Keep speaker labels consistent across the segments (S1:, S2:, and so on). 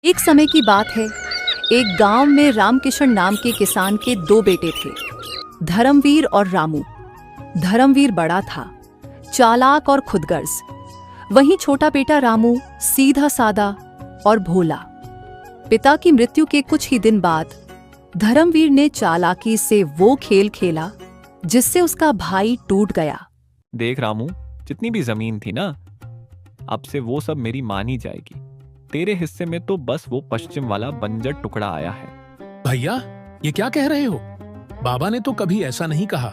S1: एक समय की बात है। एक गांव में रामकिशन नाम के किसान के दो बेटे थे, धर्मवीर और रामू। धर्मवीर बड़ा था, चालाक और खुदगर्ज। वहीं छोटा बेटा रामू सीधा सादा और भोला। पिता की मृत्यु के कुछ ही दिन बाद धर्मवीर ने चालाकी से वो खेल खेला जिससे उसका भाई टूट गया।
S2: देख रामू, जितनी भी जमीन थी ना, अब से वो सब मेरी मानी जाएगी। तेरे हिस्से में तो बस वो पश्चिम वाला बंजर टुकड़ा आया है।
S3: भैया, ये क्या कह रहे हो? बाबा ने तो कभी ऐसा नहीं कहा।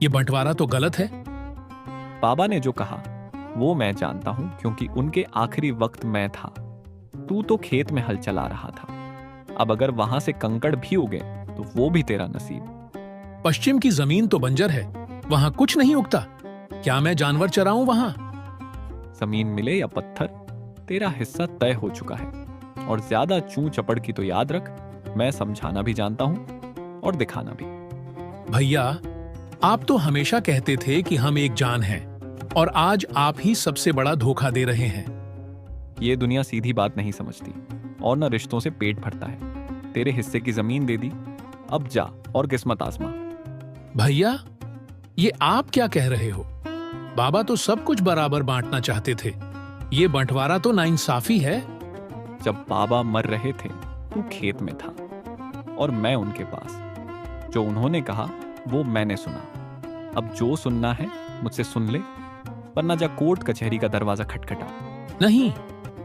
S3: ये बंटवारा तो गलत है।
S2: बाबा ने जो कहा वो मैं जानता हूं, क्योंकि उनके आखिरी वक्त में था। तू तो खेत में हल चला रहा था। अब अगर वहां से कंकड़ भी उगे तो वो भी तेरा नसीब।
S3: पश्चिम की जमीन तो बंजर है, वहां कुछ नहीं उगता। क्या मैं जानवर चराऊं वहां?
S2: जमीन मिले या पत्थर, तेरा हिस्सा तय हो चुका है। और ज्यादा चू चपड़ की तो याद रख, मैं समझाना भी जानता हूं और दिखाना भी।
S3: भैया, आप तो हमेशा कहते थे कि हम एक जान हैं, और आज आप ही सबसे बड़ा धोखा दे रहे हैं।
S2: ये दुनिया सीधी बात नहीं समझती और न रिश्तों से पेट भरता है। तेरे हिस्से की जमीन दे दी, अब जा और किस्मत आजमा।
S3: भैया, ये आप क्या कह रहे हो? बाबा तो सब कुछ बराबर बांटना चाहते थे। ये बंटवारा तो नाइंसाफी है।
S2: जब बाबा मर रहे थे तू खेत में था और मैं उनके पास। जो उन्होंने कहा वो मैंने सुना। अब जो सुनना है मुझसे सुन ले, वरना जा कोर्ट कचहरी का दरवाजा खटखटा।
S3: नहीं,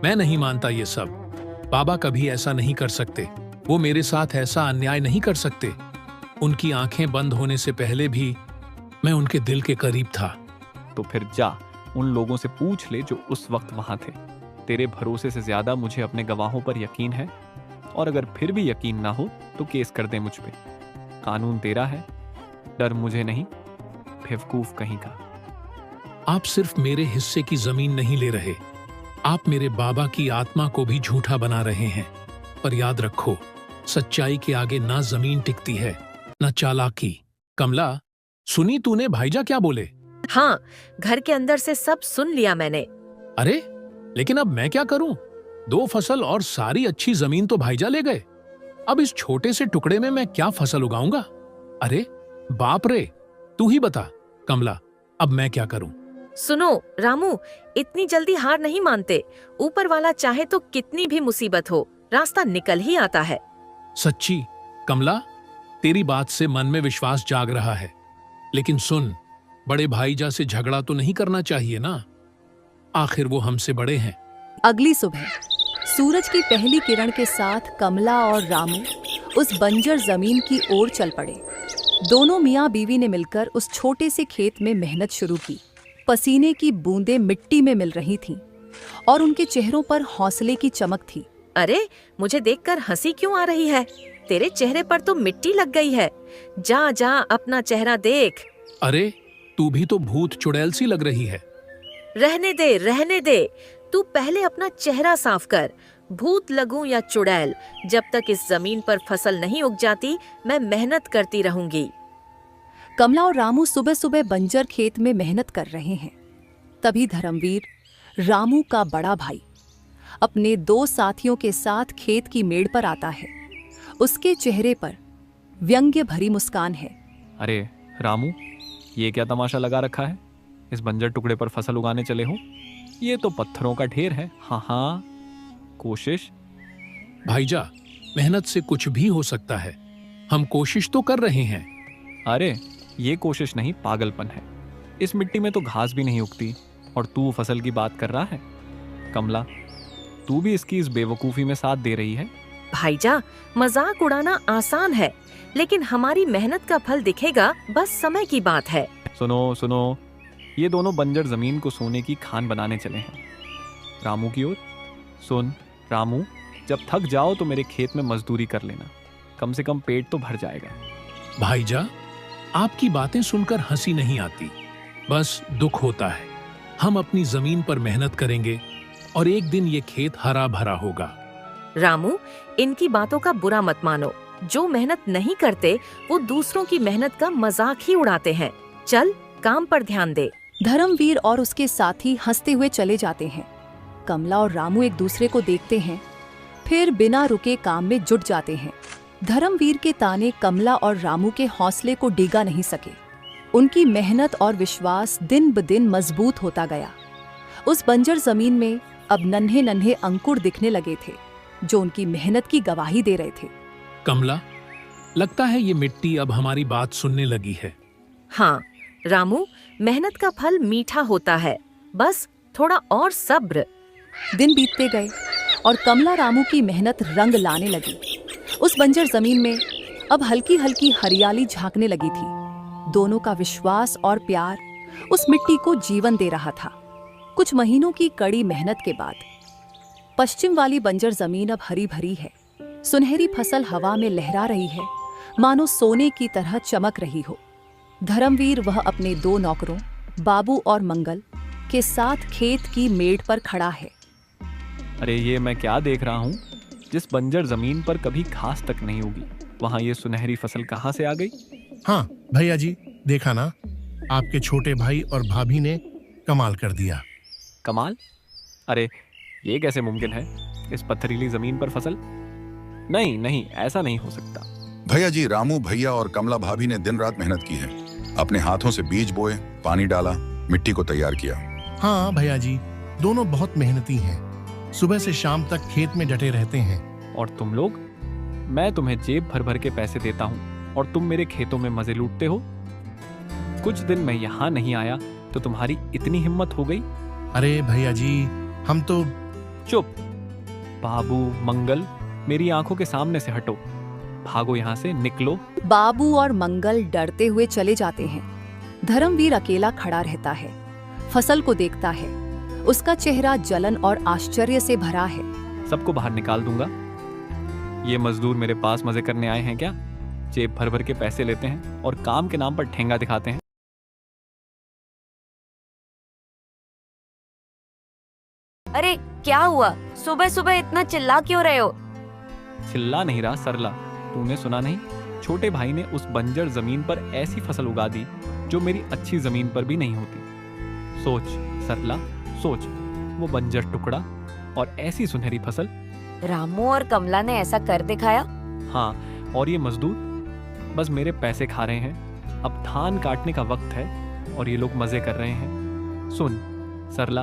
S3: मैं नहीं मानता ये सब। बाबा कभी ऐसा नहीं कर सकते। वो मेरे साथ ऐसा अन्याय नहीं कर सकते। उनकी आंखें बंद होने से पहले भी मैं उनके दिल के करीब था।
S2: तो फिर जा उन लोगों से पूछ ले जो उस वक्त वहां थे। तेरे भरोसे से ज्यादा मुझे अपने गवाहों पर यकीन है, और अगर फिर भी यकीन ना हो तो केस कर दे मुझ पे। कानून तेरा है, डर मुझे नहीं, बेवकूफ कहीं का।
S3: आप सिर्फ मेरे हिस्से की जमीन नहीं ले रहे, आप मेरे बाबा की आत्मा को भी झूठा बना रहे हैं। पर याद रखो, सच्चाई के आगे ना जमीन टिकती है, ना चालाकी। कमला, सुनी तूने भाईजा क्या बोले?
S4: हाँ, घर के अंदर से सब सुन लिया मैंने।
S3: अरे, लेकिन अब मैं क्या करूं? 2 फसल और सारी अच्छी जमीन तो भाईजा ले गए। अब इस छोटे से टुकड़े में मैं क्या फसल उगाऊंगा? अरे बाप रे, तू ही बता कमला, अब मैं क्या करूं?
S4: सुनो रामू, इतनी जल्दी हार नहीं मानते। ऊपर वाला चाहे तो कितनी भी मुसीबत हो, रास्ता निकल ही आता है।
S3: सच्ची कमला, तेरी बात से मन में विश्वास जाग रहा है। लेकिन सुन, बड़े भाईजा से झगड़ा तो नहीं करना चाहिए ना, आखिर वो हमसे बड़े हैं।
S1: अगली सुबह सूरज की पहली किरण के साथ कमला और रामू उस बंजर जमीन की ओर चल पड़े। दोनों मियाँ बीवी ने मिलकर उस छोटे से खेत में मेहनत शुरू की। पसीने की बूंदें मिट्टी में मिल रही थीं और उनके चेहरों पर हौसले की चमक थी।
S4: अरे, मुझे देखकर हंसी क्यों आ रही है? तेरे चेहरे पर तो मिट्टी लग गई है। जा जा अपना चेहरा देख।
S3: अरे, तू भी तो भूत चुड़ैल सी लग रही है।
S4: रहने दे, रहने दे। तू पहले अपना चेहरा साफ कर। भूत लगूं या चुड़ैल, जब तक इस जमीन पर फसल नहीं उग जाती, मैं मेहनत करती रहूंगी।
S1: कमला और रामू सुबह सुबह बंजर खेत में मेहनत कर रहे हैं। तभी धर्मवीर, रामू का बड़ा भाई, अपने 2 साथियों के साथ खेत की मेड़ पर आता है। उसके चेहरे पर व्यंग्य भरी मुस्कान है।
S2: अरे रामू, ये क्या तमाशा लगा रखा है? इस बंजर टुकड़े पर फसल उगाने चले हो? ये तो पत्थरों का ढेर है। हाँ हाँ, कोशिश।
S3: भाईजा, मेहनत से कुछ भी हो सकता है। हम कोशिश तो कर रहे हैं।
S2: अरे ये कोशिश नहीं, पागलपन है। इस मिट्टी में तो घास भी नहीं उगती और तू फसल की बात कर रहा है। कमला, तू भी इसकी इस बेवकूफी में साथ दे रही है।
S4: भाईजा, मजाक उड़ाना आसान है, लेकिन हमारी मेहनत का फल दिखेगा, बस समय की बात है।
S2: सुनो सुनो, ये दोनों बंजर जमीन को सोने की खान बनाने चले हैं। रामू की ओर सुन। रामू, जब थक जाओ तो मेरे खेत में मजदूरी कर लेना, कम से कम पेट तो भर जाएगा।
S3: भाईजा, आपकी बातें सुनकर हंसी नहीं आती, बस दुख होता है। हम अपनी जमीन पर मेहनत करेंगे और एक दिन ये खेत हरा भरा होगा।
S4: रामू, इनकी बातों का बुरा मत मानो। जो मेहनत नहीं करते वो दूसरों की मेहनत का मजाक ही उड़ाते हैं। चल, काम पर ध्यान दे।
S1: धर्मवीर और उसके साथी हंसते हुए चले जाते हैं। कमला और रामू एक दूसरे को देखते हैं, फिर बिना रुके काम में जुट जाते हैं। धर्मवीर के ताने कमला और रामू के हौसले को डिगा नहीं सके। उनकी मेहनत और विश्वास दिन ब दिन मजबूत होता गया। उस बंजर जमीन में अब नन्हे नन्हे अंकुर दिखने लगे थे, जो उनकी मेहनत की गवाही दे रहे थे।
S3: कमला, लगता है ये मिट्टी अब हमारी बात सुनने लगी है।
S4: हाँ रामू, मेहनत का फल मीठा होता है, बस थोड़ा और सब्र।
S1: दिन बीतते गए और कमला रामू की मेहनत रंग लाने लगी। उस बंजर जमीन में अब हल्की हल्की हरियाली झांकने लगी थी। दोनों का विश्वास और प्यार उस मिट्टी को जीवन दे रहा था। कुछ महीनों की कड़ी मेहनत के बाद पश्चिम वाली बंजर जमीन अब हरी भरी है। सुनहरी फसल हवा में लहरा रही है, मानो सोने की तरह चमक रही हो। धर्मवीर वह अपने 2 नौकरों बाबू और मंगल के साथ खेत की मेड़ पर खड़ा है।
S2: अरे ये मैं क्या देख रहा हूँ? जिस बंजर जमीन पर कभी घास तक नहीं होगी, वहाँ ये सुनहरी फसल कहाँ से आ गई?
S5: हाँ भैया जी, देखा ना, आपके छोटे भाई और भाभी ने कमाल कर दिया।
S2: कमाल? अरे ये कैसे मुमकिन है? इस पथरीली जमीन पर फसल? नहीं नहीं, ऐसा नहीं हो सकता।
S6: भैया जी, रामू भैया और कमला भाभी ने दिन रात मेहनत की है। अपने हाथों से बीज बोए, पानी डाला, मिट्टी को तैयार किया।
S5: हाँ भैया जी, दोनों बहुत मेहनती हैं। सुबह से शाम तक खेत में डटे रहते हैं।
S2: और तुम लोग? मैं तुम्हें जेब भर भर के पैसे देता हूँ और तुम मेरे खेतों में मजे लूटते हो। कुछ दिन मैं यहाँ नहीं आया तो तुम्हारी इतनी हिम्मत हो गई?
S5: अरे भैया जी, हम तो...
S2: चुप! बाबू, मंगल, मेरी आंखों के सामने से हटो। भागो यहाँ से, निकलो।
S1: बाबू और मंगल डरते हुए चले जाते हैं। धर्मवीर अकेला खड़ा रहता है, फसल को देखता है। उसका चेहरा जलन और आश्चर्य से भरा है।
S2: सबको बाहर निकाल दूंगा। ये मजदूर मेरे पास मजे करने आए हैं क्या? जेब भर भर के पैसे लेते हैं और काम के नाम पर ठेंगा दिखाते हैं।
S7: अरे क्या हुआ? सुबह सुबह इतना चिल्ला क्यों रहे हो?
S2: चिल्ला नहीं रहा, सरला। तूने सुना नहीं? छोटे भाई ने उस बंजर जमीन पर ऐसी फसल उगा दी जो मेरी अच्छी जमीन पर भी नहीं होती। सोच सरला, सोच, वो बंजर टुकड़ा और ऐसी सुनहरी फसल।
S7: रामू और कमला ने ऐसा कर दिखाया?
S2: हाँ, और ये मजदूर बस मेरे पैसे खा रहे हैं। अब धान काटने का वक्त है और ये लोग मजे कर रहे हैं। सुन सरला,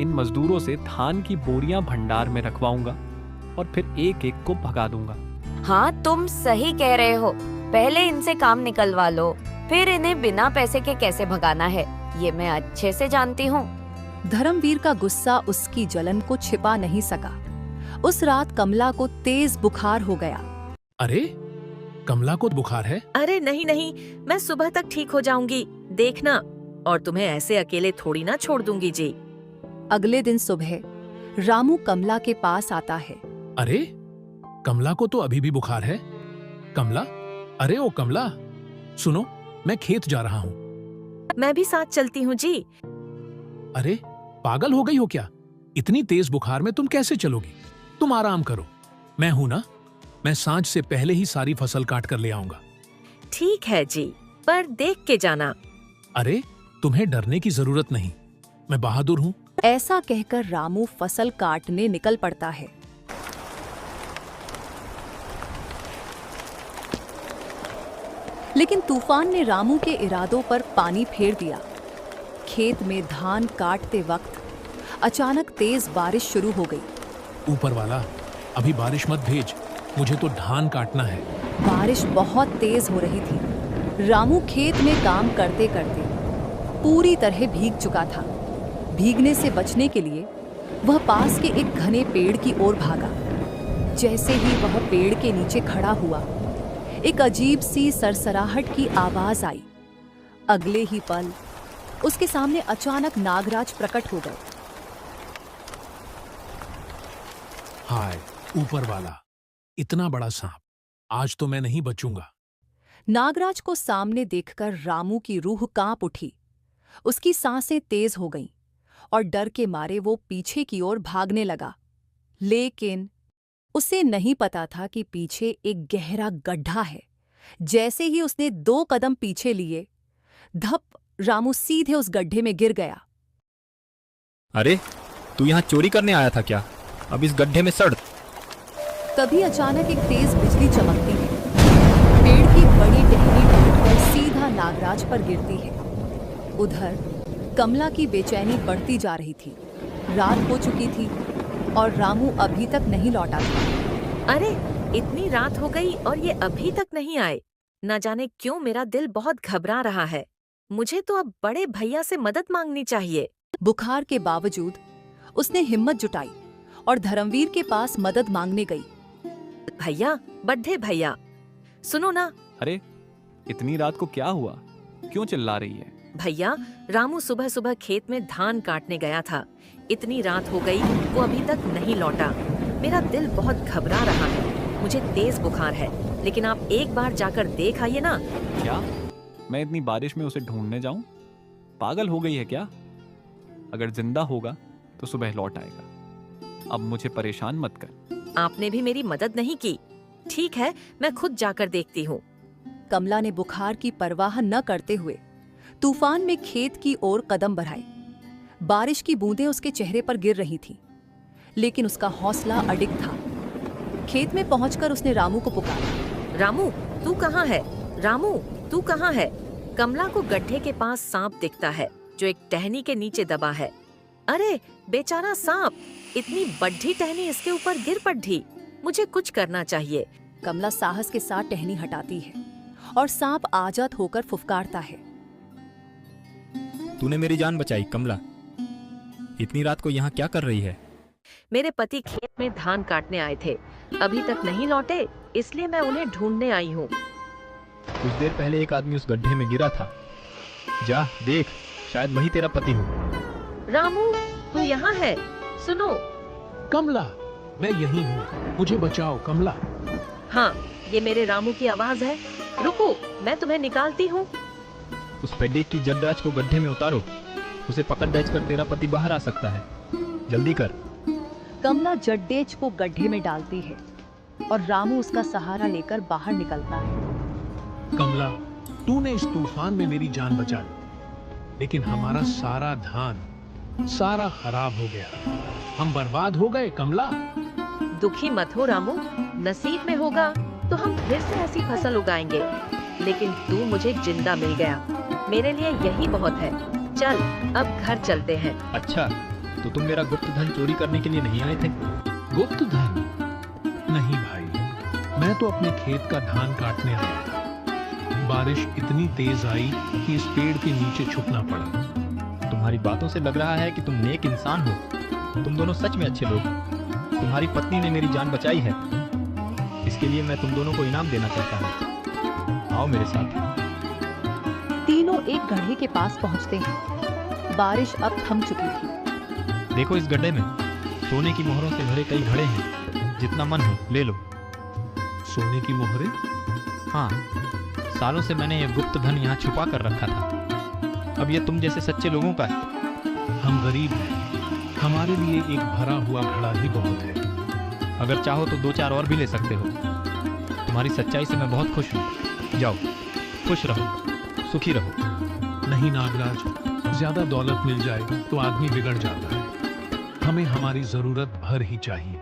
S2: इन मजदूरों से धान की बोरियां भंडार में रखवाऊंगा और फिर एक एक को भगा दूंगा।
S7: हाँ तुम सही कह रहे हो। पहले इनसे काम निकलवा लो, फिर इन्हें बिना पैसे के कैसे भगाना है ये मैं अच्छे से जानती हूँ।
S1: धर्मवीर का गुस्सा उसकी जलन को छिपा नहीं सका। उस रात कमला को तेज बुखार हो गया।
S3: अरे कमला को बुखार है?
S4: अरे नहीं नहीं, मैं सुबह तक ठीक हो जाऊंगी, देखना। और तुम्हें ऐसे अकेले थोड़ी ना छोड़ दूंगी जी।
S1: अगले दिन सुबह रामू कमला के पास आता है।
S3: अरे कमला को तो अभी भी बुखार है। कमला, अरे ओ कमला, सुनो, मैं खेत जा रहा हूँ।
S4: मैं भी साथ चलती हूँ जी।
S3: अरे पागल हो गई हो क्या? इतनी तेज बुखार में तुम कैसे चलोगी? तुम आराम करो, मैं हूं ना। मैं सांझ से पहले ही सारी फसल काट कर ले आऊंगा।
S4: ठीक है जी, पर देख के जाना।
S3: अरे तुम्हें डरने की जरूरत नहीं, मैं बहादुर हूं।
S1: ऐसा कहकर रामू फसल काटने निकल पड़ता है। लेकिन तूफान ने रामू के इरादों पर पानी फेर दिया। खेत में धान काटते वक्त अचानक तेज बारिश शुरू हो गई।
S3: ऊपर वाला, अभी बारिश मत भेज, मुझे तो धान काटना है।
S1: बारिश बहुत तेज हो रही थी। रामू खेत में काम करते करते पूरी तरह भीग चुका था। भीगने से बचने के लिए वह पास के एक घने पेड़ की ओर भागा। जैसे ही वह पेड़ के नीचे खड़ा हुआ, एक अजीब सी सरसराहट की आवाज आई। अगले ही पल उसके सामने अचानक नागराज प्रकट हो गए।
S3: हाय ऊपर वाला, इतना बड़ा सांप, आज तो मैं नहीं बचूंगा।
S1: नागराज को सामने देखकर रामू की रूह कांप उठी। उसकी सांसें तेज हो गईं और डर के मारे वो पीछे की ओर भागने लगा। लेकिन उसे नहीं पता था कि पीछे एक गहरा गड्ढा है। जैसे ही उसने 2 कदम पीछे लिए, धप, रामू सीधे उस गड्ढे में गिर गया।
S8: अरे तू यहाँ चोरी करने आया था क्या? अब इस गड्ढे में सड़।
S1: तभी अचानक एक तेज बिजली चमकती है। पेड़ की बड़ी टहनी टूटकर सीधा नागराज पर गिरती है। उधर कमला की बेचैनी बढ़ती जा रही थी। रात हो चुकी थी और रामू अभी तक नहीं लौटा था।
S4: अरे, इतनी रात हो गई और ये अभी तक नहीं आए। न जाने क्यों मेरा दिल बहुत घबरा रहा है। मुझे तो अब बड़े भैया से मदद मांगनी चाहिए।
S1: बुखार के बावजूद उसने हिम्मत जुटाई और धर्मवीर के पास मदद मांगने गई।
S4: भैया, बड्ढे भैया, सुनो ना।
S2: अरे, इतनी रात को क्या हुआ? क्यों चिल्ला रही है?
S4: भैया, रामू सुबह सुबह खेत में धान काटने गया था। इतनी रात हो गई, वो अभी तक नहीं लौटा। मेरा दिल बहुत घबरा रहा है। मुझे तेज बुखार है, लेकिन आप एक बार जाकर देख आइए ना।
S2: क्या मैं इतनी बारिश में उसे ढूंढने जाऊं? पागल हो गई है क्या? अगर जिंदा होगा तो सुबह लौट आएगा। अब मुझे परेशान मत कर।
S4: आपने भी मेरी मदद नहीं की। ठीक है, मैं खुद जाकर देखती हूँ।
S1: कमला ने बुखार की परवाह न करते हुए तूफान में खेत की ओर कदम बढ़ाए। बारिश की बूंदें उसके चेहरे पर गिर रही थीं, लेकिन उसका हौसला अडिग था। खेत में पहुंचकर उसने रामू को पुकारा।
S4: रामू, तू कहाँ है? रामू, तू कहाँ है? कमला को गड्ढे के पास सांप दिखता है, जो एक टहनी के नीचे दबा है। अरे बेचारा सांप, इतनी बड्ढी टहनी इसके ऊपर गिर पड़ी। मुझे कुछ करना चाहिए।
S1: कमला साहस के साथ टहनी हटाती है और सांप आजाद होकर फुफकारता है।
S8: तूने मेरी जान बचाई कमला। इतनी रात को यहाँ क्या कर रही है?
S4: मेरे पति खेत में धान काटने आए थे, अभी तक नहीं लौटे, इसलिए मैं उन्हें ढूंढने आई हूँ।
S8: कुछ देर पहले एक आदमी उस गड्ढे में गिरा था। जा देख, शायद वही तेरा पति हो।
S4: रामू, तू यहाँ है? सुनो।
S3: कमला, मैं यही हूँ, मुझे बचाओ कमला।
S4: हाँ, ये मेरे रामू की आवाज है। रुको, मैं तुम्हें निकालती हूँ।
S8: उस पेड्डी की जड्डाज को गड्ढे में उतारो। उसे पकड़ डाच कर तेरा पति बाहर आ सकता है। जल्दी कर।
S1: कमला जड्डेज को गड्ढे में डालती है और रामू उसका सहारा लेकर बाहर निकलता है।
S3: कमला, तूने इस तूफान में मेरी जान बचा ली, लेकिन हमारा सारा धान सारा खराब हो गया। हम बर्बाद हो गए कमला।
S4: दुखी मत हो रामू, नसीब में होगा तो हम फिर से ऐसी फसल उगाएंगे। लेकिन तू मुझे जिंदा मिल गया, मेरे लिए यही बहुत है। चल, अब घर चलते हैं।
S8: अच्छा, तो तुम मेरा गुप्त धन चोरी करने के लिए नहीं आए थे?
S3: गुप्त धन? नहीं भाई, मैं तो अपने खेत का धान काटने आया था। बारिश इतनी तेज आई कि इस पेड़ के नीचे छुपना पड़ा।
S8: तुम्हारी बातों से लग रहा है कि तुम नेक इंसान हो। तुम दोनों सच में अच्छे लोग हो। तुम्हारी पत्नी ने मेरी जान बचाई है, इसके लिए मैं तुम दोनों को इनाम देना चाहता हूँ। आओ मेरे साथ।
S1: तीनों एक गड्ढे के पास पहुंचते हैं। बारिश अब थम चुकी थी।
S8: देखो, इस गड्ढे में सोने की मोहरों से भरे कई घड़े हैं। जितना मन हो ले लो।
S3: सोने की मोहरें?
S8: हाँ, सालों से मैंने ये गुप्त धन यहाँ छुपा कर रखा था। अब ये तुम जैसे सच्चे लोगों का है।
S3: हम गरीब हैं, हमारे लिए एक भरा हुआ घड़ा ही बहुत है।
S8: अगर चाहो तो 2-4 और भी ले सकते हो। तुम्हारी सच्चाई से मैं बहुत खुश हूँ। जाओ, खुश रहो, सुखी रहो।
S3: नहीं नागराज, ज्यादा दौलत मिल जाए तो आदमी बिगड़ जाता है। हमें हमारी जरूरत भर ही चाहिए।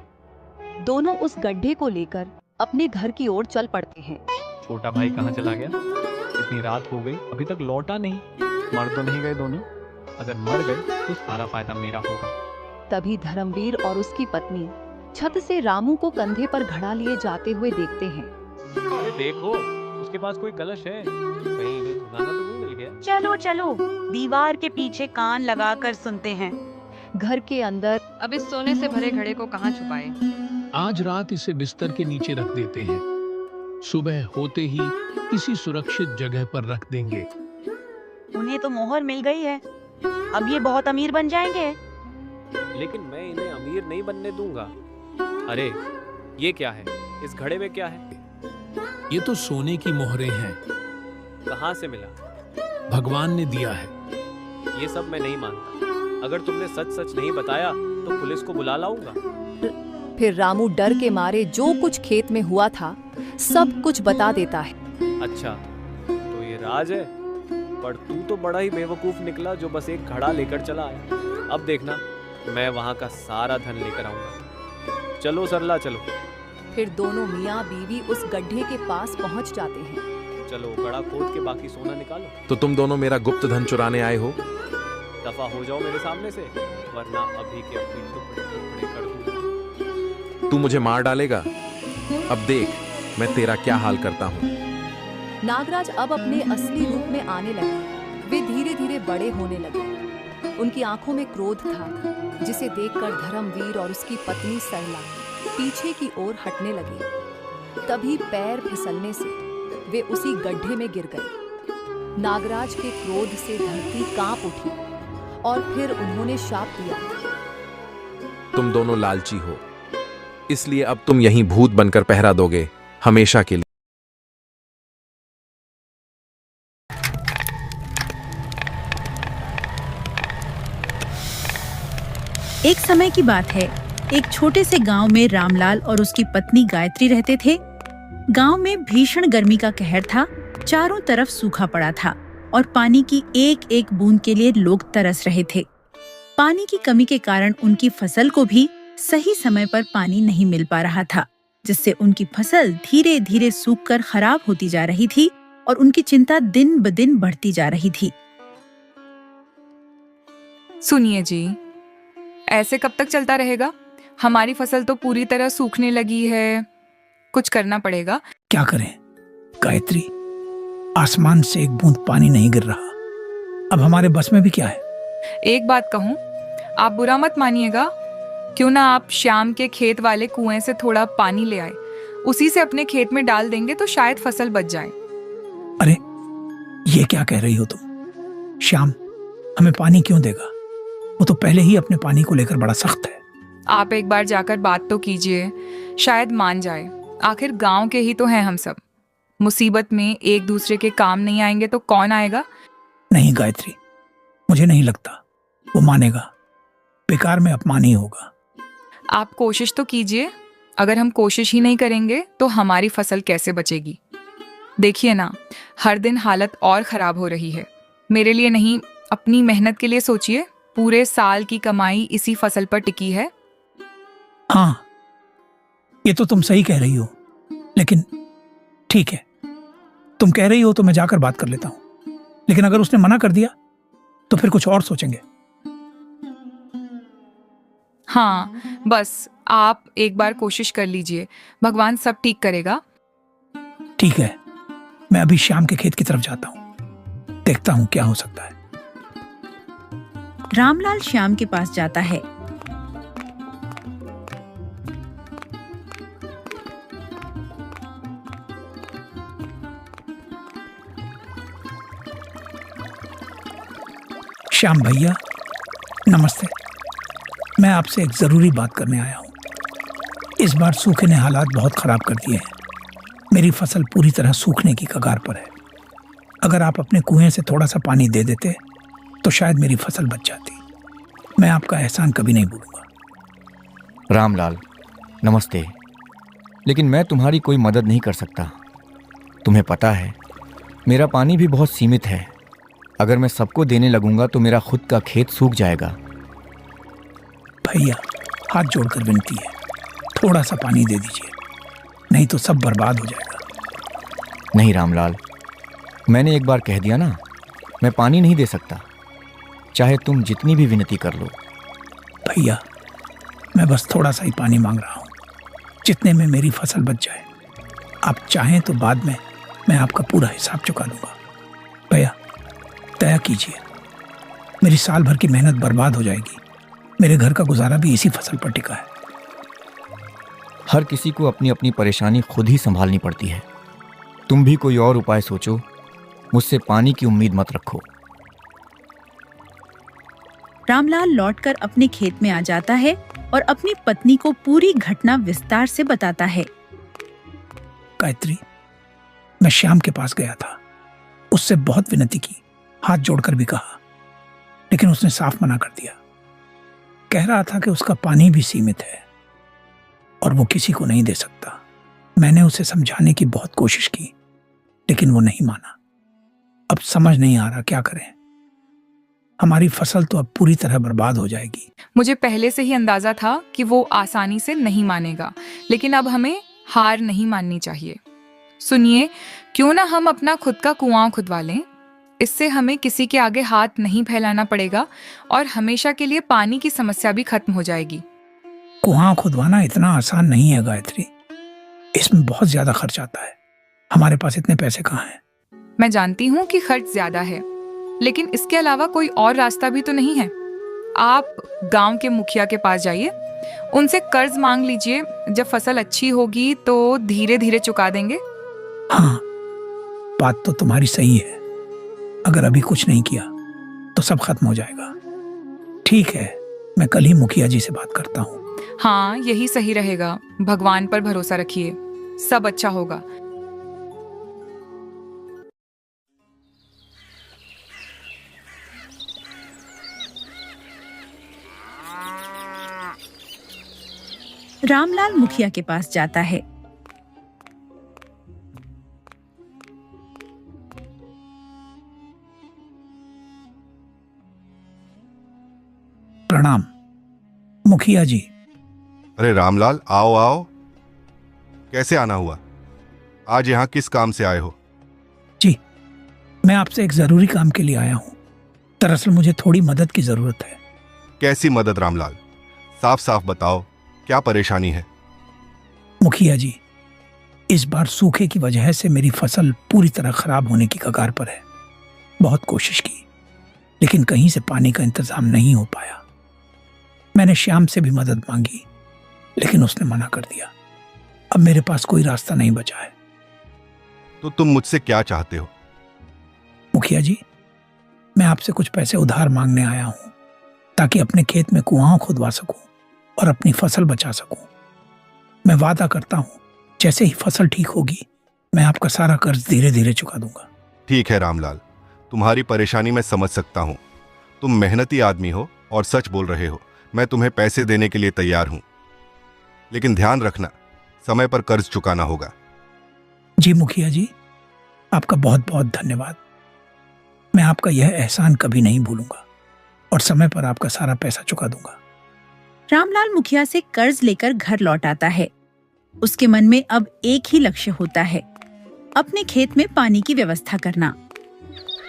S1: दोनों उस गड्ढे को लेकर अपने घर की ओर चल पड़ते हैं।
S2: छोटा भाई कहाँ चला गया? इतनी रात हो गई, अभी तक लौटा नहीं। मर तो नहीं गए दोनों? अगर मर गए तो सारा फायदा मेरा होगा।
S1: तभी धर्मवीर और उसकी पत्नी छत से रामू को कंधे पर घड़ा लिए जाते हुए देखते हैं।
S2: अरे देखो, उसके पास कोई कलश है, कहीं इन्हें धुनाना तो नहीं मिल गया?
S9: चलो चलो, दीवार के पीछे कान लगाकर सुनते हैं।
S1: घर के अंदर
S10: अब इस सोने से भरे घड़े को कहाँ छुपाए?
S3: आज रात इसे बिस्तर के नीचे रख देते हैं। सुबह होते ही किसी सुरक्षित जगह पर रख देंगे।
S9: उन्हें तो मोहर मिल गई है, अब ये बहुत अमीर बन जाएंगे।
S2: लेकिन मैं इन्हें अमीर नहीं बनने दूंगा। अरे ये क्या है? इस घड़े में क्या है?
S3: ये तो सोने की मोहरें हैं।
S2: कहाँ से मिला?
S3: भगवान ने दिया है।
S2: ये सब मैं नहीं मानता। अगर तुमने सच सच नहीं बताया तो पुलिस को बुला लाऊंगा।
S1: फिर रामू डर के मारे जो कुछ खेत में हुआ था सब कुछ बता देता है।
S2: अच्छा, तो ये राज है? पर तू तो बड़ा ही बेवकूफ निकला जो बस एक घड़ा लेकर चला आया। अब देखना, मैं वहां का सारा धन लेकर आऊंगा। चलो सरला चलो।
S1: फिर दोनों मियाँ बीवी उस गड्ढे के पास पहुंच जाते हैं।
S2: चलो गड़ा खोद के बाकी सोना निकालो।
S11: तो तुम दोनों मेरा गुप्त धन चुराने आए हो?
S2: दफा हो जाओ मेरे सामने से, वरना अभी के अभी टुकड़े टुकड़े कर दूंगा।
S11: तू मुझे मार डालेगा? अब देख मैं तेरा क्या हाल करता हूँ।
S1: नागराज अब अपने असली रूप में आने लगे। वे धीरे धीरे बड़े होने लगे। उनकी आंखों में क्रोध था, जिसे देखकर धर्मवीर और उसकी पत्नी सरला पीछे की ओर हटने लगे। तभी पैर फिसलने से वे उसी गड्ढे में गिर गए। नागराज के क्रोध से धरती कांप उठी और फिर उन्होंने शाप दिया।
S11: तुम दोनों लालची हो, इसलिए अब तुम यहीं भूत बनकर पहरा दोगे हमेशा के लिए।
S12: एक समय की बात है, एक छोटे से गांव में रामलाल और उसकी पत्नी गायत्री रहते थे। गांव में भीषण गर्मी का कहर था, चारों तरफ सूखा पड़ा था और पानी की एक एक बूंद के लिए लोग तरस रहे थे। पानी की कमी के कारण उनकी फसल को भी सही समय पर पानी नहीं मिल पा रहा था, जिससे उनकी फसल धीरे धीरे सूखकर खराब होती जा रही थी और उनकी चिंता दिन ब दिन बढ़ती जा रही थी।
S13: सुनिए जी, ऐसे कब तक चलता रहेगा? हमारी फसल तो पूरी तरह सूखने लगी है, कुछ करना पड़ेगा।
S14: क्या करें गायत्री, आसमान से एक बूंद पानी नहीं गिर रहा। अब हमारे बस में भी क्या है।
S13: एक बात कहूँ, आप बुरा मत मानिएगा, क्यों ना आप श्याम के खेत वाले कुएं से थोड़ा पानी ले आए, उसी से अपने खेत में डाल देंगे तो शायद फसल बच जाए।
S14: अरे ये क्या कह रही हो तुम? श्याम हमें पानी क्यों देगा? वो तो पहले ही अपने पानी को लेकर बड़ा सख्त है।
S13: आप एक बार जाकर बात तो कीजिए, शायद मान जाए। आखिर गांव के ही तो हैं हम सब। मुसीबत में एक दूसरे के काम नहीं आएंगे तो कौन आएगा?
S14: नहीं गायत्री, मुझे नहीं लगता वो मानेगा। बेकार में अपमान ही होगा।
S13: आप कोशिश तो कीजिए। अगर हम कोशिश ही नहीं करेंगे तो हमारी फसल कैसे बचेगी? देखिए ना, हर दिन हालत और खराब हो रही है। मेरे लिए नहीं, अपनी मेहनत के लिए सोचिए। पूरे साल की कमाई इसी फसल पर टिकी है।
S14: हाँ, ये तो तुम सही कह रही हो, लेकिन ठीक है, तुम कह रही हो तो मैं जाकर बात कर लेता हूं। लेकिन अगर उसने मना कर दिया तो फिर कुछ और सोचेंगे।
S13: हाँ, बस आप एक बार कोशिश कर लीजिए, भगवान सब ठीक करेगा।
S14: ठीक है, मैं अभी श्याम के खेत की तरफ जाता हूं, देखता हूं क्या हो सकता है।
S12: रामलाल श्याम के पास जाता है।
S14: श्याम भैया नमस्ते, मैं आपसे एक जरूरी बात करने आया हूं। इस बार सूखे ने हालात बहुत खराब कर दिए हैं। मेरी फसल पूरी तरह सूखने की कगार पर है। अगर आप अपने कुएं से थोड़ा सा पानी दे देते तो शायद मेरी फसल बच जाती। मैं आपका एहसान कभी नहीं भूलूंगा।
S15: रामलाल नमस्ते, लेकिन मैं तुम्हारी कोई मदद नहीं कर सकता। तुम्हें पता है मेरा पानी भी बहुत सीमित है। अगर मैं सबको देने लगूंगा तो मेरा खुद का खेत सूख जाएगा।
S14: भैया हाथ जोड़कर विनती है, थोड़ा सा पानी दे दीजिए, नहीं तो सब बर्बाद हो जाएगा।
S15: नहीं रामलाल, मैंने एक बार कह दिया ना, मैं पानी नहीं दे सकता, चाहे तुम जितनी भी विनती कर लो।
S14: भैया मैं बस थोड़ा सा ही पानी मांग रहा हूँ, जितने में मेरी फसल बच जाए। आप चाहें तो बाद में मैं आपका पूरा हिसाब चुका दूंगा। भैया दया कीजिए, मेरी साल भर की मेहनत बर्बाद हो जाएगी। मेरे घर का गुजारा भी इसी फसल पर टिका है।
S15: हर किसी को अपनी अपनी परेशानी खुद ही संभालनी पड़ती है। तुम भी कोई और उपाय सोचो, मुझसे पानी की उम्मीद मत रखो।
S12: रामलाल लौटकर अपने खेत में आ जाता है और अपनी पत्नी को पूरी घटना विस्तार से बताता है।
S14: गायत्री, मैं श्याम के पास गया था, उससे बहुत विनती की, हाथ जोड़कर भी कहा, लेकिन उसने साफ मना कर दिया। कह रहा था कि उसका पानी भी सीमित है और वो किसी को नहीं दे सकता। मैंने उसे समझाने की बहुत कोशिश की, लेकिन वो नहीं माना। अब समझ नहीं आ रहा क्या करें। हमारी फसल तो अब पूरी तरह बर्बाद हो जाएगी।
S13: मुझे पहले से ही अंदाजा था कि वो आसानी से नहीं मानेगा, लेकिन अब हमें हार नहीं माननी चाहिए। सुनिए, क्यों ना हम अपना खुद का कुआं खुदवा लें। इससे हमें किसी के आगे हाथ नहीं फैलाना पड़ेगा और हमेशा के लिए पानी की समस्या भी खत्म हो जाएगी।
S14: कुआं खुदवाना इतना आसान नहीं है गायत्री, इसमें बहुत ज्यादा खर्च आता है। हमारे पास इतने पैसे कहाँ हैं?
S13: मैं जानती हूँ कि खर्च ज्यादा है, लेकिन इसके अलावा कोई और रास्ता भी तो नहीं है। आप गांव के मुखिया के पास जाइए, उनसे कर्ज मांग लीजिए। जब फसल अच्छी होगी तो धीरे धीरे चुका देंगे।
S14: हाँ, बात तो तुम्हारी सही है। अगर अभी कुछ नहीं किया तो सब खत्म हो जाएगा। ठीक है, मैं कल ही मुखिया जी से बात करता हूँ।
S13: हाँ, यही सही रहेगा। भगवान पर भरोसा रखिए, सब अच्छा होगा।
S12: रामलाल मुखिया के पास जाता है।
S14: प्रणाम मुखिया जी।
S16: अरे रामलाल, आओ आओ। कैसे आना हुआ? आज यहाँ किस काम से आए हो?
S14: जी, मैं आपसे एक जरूरी काम के लिए आया हूँ। दरअसल मुझे थोड़ी मदद की जरूरत है।
S16: कैसी मदद रामलाल? साफ साफ बताओ, क्या परेशानी है?
S14: मुखिया जी, इस बार सूखे की वजह से मेरी फसल पूरी तरह खराब होने की कगार पर है। बहुत कोशिश की, लेकिन कहीं से पानी का इंतजाम नहीं हो पाया। मैंने श्याम से भी मदद मांगी, लेकिन उसने मना कर दिया। अब मेरे पास कोई रास्ता नहीं बचा है।
S16: तो तुम मुझसे क्या चाहते हो?
S14: मुखिया जी, मैं आपसे कुछ पैसे उधार मांगने आया हूं, ताकि अपने खेत में कुआं खुदवा सकूं और अपनी फसल बचा सकूं। मैं वादा करता हूं, जैसे ही फसल ठीक होगी मैं आपका सारा कर्ज धीरे धीरे चुका दूंगा।
S16: ठीक है रामलाल, तुम्हारी परेशानी मैं समझ सकता हूँ। तुम मेहनती आदमी हो और सच बोल रहे हो। मैं तुम्हें पैसे देने के लिए तैयार हूं, लेकिन ध्यान रखना, समय पर कर्ज चुकाना होगा।
S14: जी मुखिया जी, आपका बहुत बहुत धन्यवाद। मैं आपका यह एहसान कभी नहीं भूलूंगा और समय पर आपका सारा पैसा चुका दूंगा।
S12: रामलाल मुखिया से कर्ज लेकर घर लौट आता है। उसके मन में अब एक ही लक्ष्य होता है, अपने खेत में पानी की व्यवस्था करना।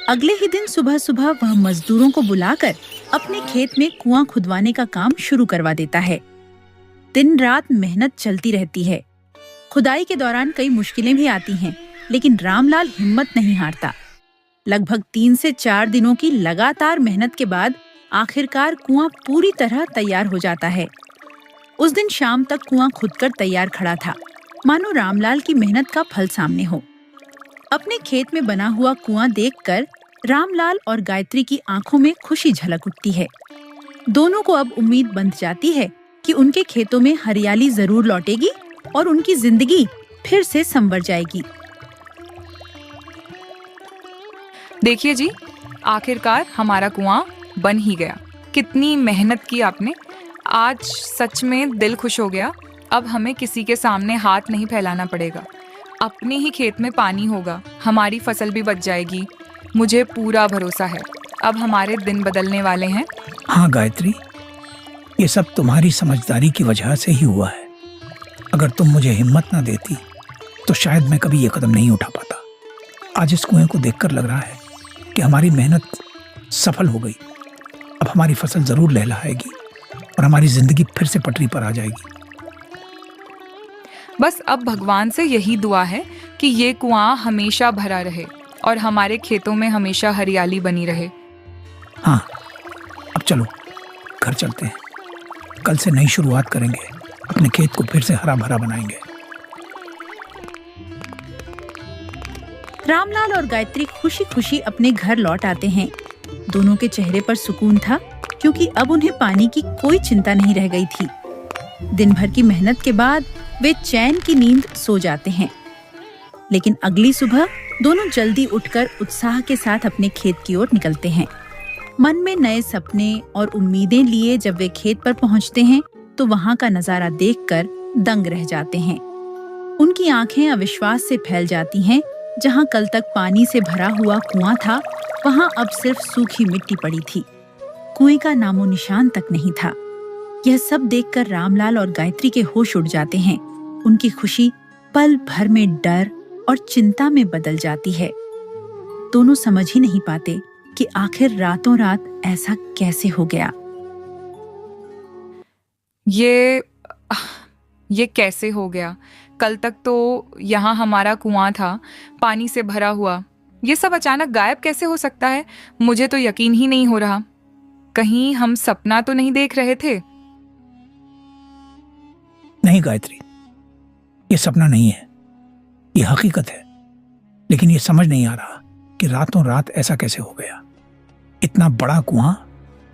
S12: अगले ही दिन सुबह सुबह वह मजदूरों को बुलाकर अपने खेत में कुआं खुदवाने का काम शुरू करवा देता है। दिन रात मेहनत चलती रहती है। खुदाई के दौरान कई मुश्किलें भी आती हैं, लेकिन रामलाल हिम्मत नहीं हारता। लगभग 3 से 4 दिनों की लगातार मेहनत के बाद आखिरकार कुआं पूरी तरह तैयार हो जाता है। उस दिन शाम तक कुआं खुदकर तैयार खड़ा था, मानो रामलाल की मेहनत का फल सामने हो। अपने खेत में बना हुआ कुआं देखकर रामलाल और गायत्री की आंखों में खुशी झलक उठती है। दोनों को अब उम्मीद बंध जाती है कि उनके खेतों में हरियाली जरूर लौटेगी और उनकी जिंदगी फिर से संवर जाएगी।
S13: देखिए जी, आखिरकार हमारा कुआं बन ही गया। कितनी मेहनत की आपने। आज सच में दिल खुश हो गया। अब हमें किसी के सामने हाथ नहीं फैलाना पड़ेगा। अपने ही खेत में पानी होगा, हमारी फसल भी बच जाएगी। मुझे पूरा भरोसा है, अब हमारे दिन बदलने वाले हैं।
S14: हाँ गायत्री, ये सब तुम्हारी समझदारी की वजह से ही हुआ है। अगर तुम मुझे हिम्मत ना देती तो शायद मैं कभी ये कदम नहीं उठा पाता। आज इस कुएं को देखकर लग रहा है कि हमारी मेहनत सफल हो गई। अब हमारी फसल जरूर लहलहाएगी और हमारी जिंदगी फिर से पटरी पर आ जाएगी।
S13: बस अब भगवान से यही दुआ है कि ये कुआं हमेशा भरा रहे और हमारे खेतों में हमेशा हरियाली बनी रहे।
S14: हाँ, अब चलो घर चलते हैं। कल से नई शुरुआत करेंगे, अपने खेत को फिर से हरा भरा बनाएंगे।
S12: रामलाल और गायत्री खुशी खुशी अपने घर लौट आते हैं। दोनों के चेहरे पर सुकून था, क्योंकि अब उन्हें पानी की कोई चिंता नहीं रह गई थी। दिन भर की मेहनत के बाद वे चैन की नींद सो जाते हैं। लेकिन अगली सुबह दोनों जल्दी उठकर उत्साह के साथ अपने खेत की ओर निकलते हैं। मन में नए सपने और उम्मीदें लिए जब वे खेत पर पहुंचते हैं तो वहां का नजारा देखकर दंग रह जाते हैं। उनकी आंखें अविश्वास से फैल जाती हैं। जहां कल तक पानी से भरा हुआ कुआं था, वहां अब सिर्फ सूखी मिट्टी पड़ी थी। कुएं का नामो निशान तक नहीं था। यह सब देखकर रामलाल और गायत्री के होश उड़ जाते हैं। उनकी खुशी पल भर में डर और चिंता में बदल जाती है। दोनों समझ ही नहीं पाते कि आखिर रातों रात ऐसा कैसे हो गया।
S13: ये कैसे हो गया? कल तक तो यहाँ हमारा कुआं था, पानी से भरा हुआ। ये सब अचानक गायब कैसे हो सकता है? मुझे तो यकीन ही नहीं हो रहा। कहीं हम सपना तो नहीं देख रहे थे?
S14: नहीं गायत्री, ये सपना नहीं है, ये हकीकत है। लेकिन ये समझ नहीं आ रहा कि रातों रात ऐसा कैसे हो गया। इतना बड़ा कुआं,